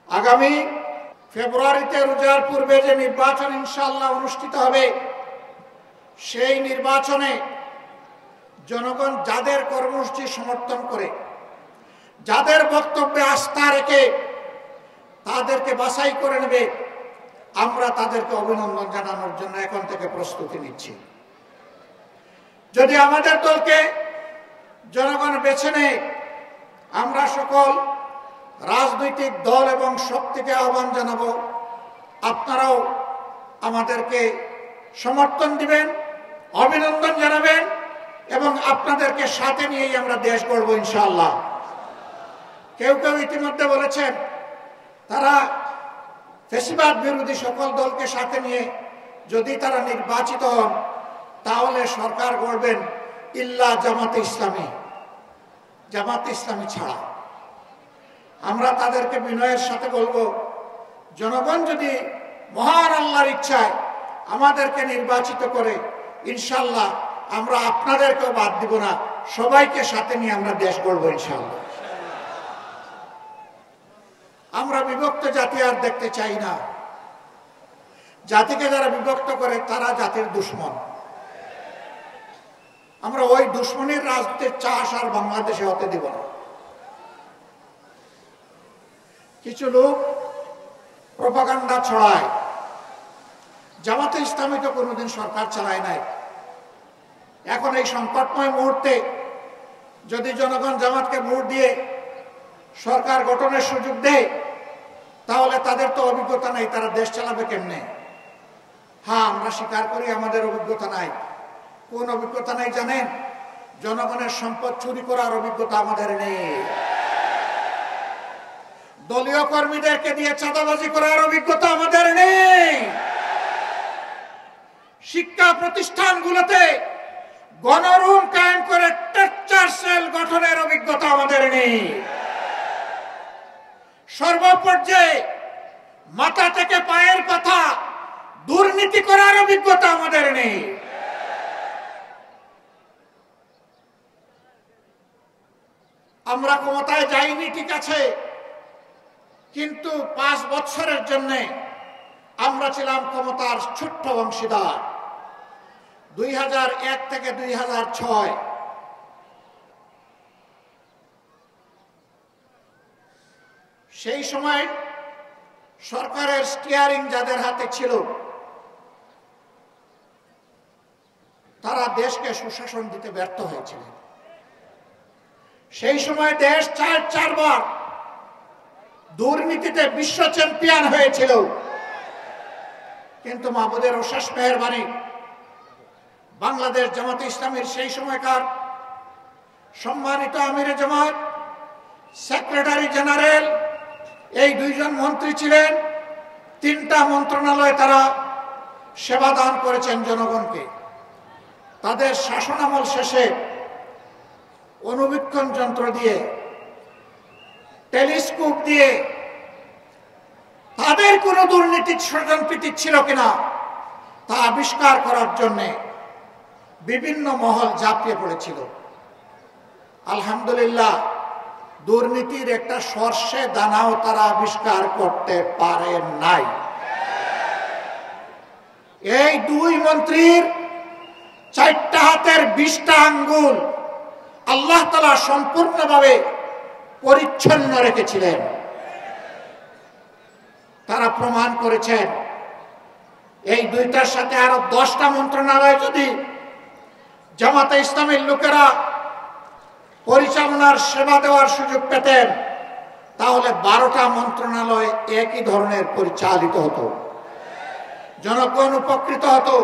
আগামী ফেব্রুয়ারিতে রোজার পূর্বে যে নির্বাচন ইনশাআল্লাহ অনুষ্ঠিত হবে, সেই নির্বাচনে জনগণ যাদের কর্মসূচি সমর্থন করে, যাদের বক্তব্যে আস্থা রেখে তাদেরকে বাছাই করে নেবে, আমরা তাদেরকে অভিনন্দন জানানোর জন্য এখন থেকে প্রস্তুতি নিচ্ছি। যদি আমাদের দলকে জনগণ বেছে নেয়, আমরা সকল রাজনৈতিক দল এবং শক্তিকে আহ্বান জানাবো, আপনারাও আমাদেরকে সমর্থন দিবেন, অভিনন্দন জানাবেন এবং আপনাদেরকে সাথে নিয়েই আমরা দেশ গড়ব ইনশাআল্লাহ। কেউ কেউ ইতিমধ্যে বলেছেন তারা ফ্যাসিবাদ বিরোধী সকল দলকে সাথে নিয়ে যদি তারা নির্বাচিত হন তাহলে সরকার গড়বেন ইল্লা জামাতে ইসলামী, জামাতে ইসলামী ছাড়া। আমরা তাদেরকে বিনয়ের সাথে বলবো, জনগণ যদি মহান আল্লাহর ইচ্ছায় আমাদেরকে নির্বাচিত করে, ইনশাআল্লাহ আমরা আপনাদেরকেও বাদ দিব না, সবাইকে সাথে নিয়ে আমরা দেশ গড়ব ইনশাআল্লাহ। আমরা বিভক্ত জাতি আর দেখতে চাই না। জাতিকে যারা বিভক্ত করে তারা জাতির দুশ্মন। আমরা ওই দুশ্মনের রাজনীতির চাষ আর বাংলাদেশে হতে দিব না। কিছু লোক প্রপাগান্ডা ছড়ায়, জামাতে ইসলামী তো কোনোদিন সরকার চালায় নাই। এখন এই সংকটময় মুহূর্তে যদি জনগণ জামাতকে ভোট দিয়ে সরকার গঠনের সুযোগ দেয়, তাহলে তাদের তো অভিজ্ঞতা নাই, তারা দেশ চালাবে কেমনে? হ্যাঁ, আমরা স্বীকার করি আমাদের অভিজ্ঞতা নাই। কোন অভিজ্ঞতা নাই জানেন? জনগণের সম্পদ চুরি করার অভিজ্ঞতা আমাদের নেই। দলীয় কর্মীদেরকে দিয়ে চাঁদাবাজি করার অভিজ্ঞতা আমাদের নেই। শিক্ষা প্রতিষ্ঠানগুলোতে গণরুম কায়েম করে টর্চার সেল গঠনের অভিজ্ঞতা আমাদের নেই। সর্বপর্যায়ে মাথা থেকে পায়ের পাতা দুর্নীতি করার অভিজ্ঞতা আমাদের নেই। আমরা ক্ষমতায় যাইনি ঠিক আছে, কিন্তু 5 বছরের জন্য আমরা ছিলাম ক্ষমতার ছোট্ট অংশীদার। 2001 থেকে 2006 সেই সময় সরকারের স্টিয়ারিং যাদের হাতে ছিল তারা দেশকে সুশাসন দিতে ব্যর্থ হয়েছিলেন। সেই সময় দেশ 4 বার দুর্নীতিতে বিশ্ব চ্যাম্পিয়ন হয়েছিল, কিন্তু মাহবুদের অশেষ মেহেরবানি বাংলাদেশ জামাতে ইসলামীর সেই সময়কার সম্মানিত আমিরে জামাত, সেক্রেটারি জেনারেল, এই 2 জন মন্ত্রী ছিলেন। 3টা মন্ত্রণালয়ে তারা সেবা দান করেছেন জনগণকে। তাদের শাসনামল শেষে অনুবীক্ষণ যন্ত্র দিয়ে, টেলিস্কোপ দিয়ে তাদের কোন দুর্নীতির স্বজনপ্রীতি ছিল কিনা তা আবিষ্কার করার জন্য বিভিন্ন মহল ঝাঁপিয়ে পড়েছিল। আলহামদুলিল্লাহ, দুর্নীতির একটা সর্ষে দানাও তারা আবিষ্কার করতে পারে নাই। এই 2 মন্ত্রীর 4টা হাতের 20টা আঙ্গুল আল্লাহ তাআলা সম্পূর্ণভাবে পরিচ্ছন্ন রেখেছিলেন। তারা প্রমাণ করেছেন এই 2টার সাথে আরো 10টা মন্ত্রণালয় যদি জামাতে ইসলামের লোকেরা পরিচালনার সেবা দেওয়ার সুযোগ পেতেন, তাহলে 12টা মন্ত্রণালয় একই ধরনের পরিচালিত হতো, জনগণ উপকৃত হতো।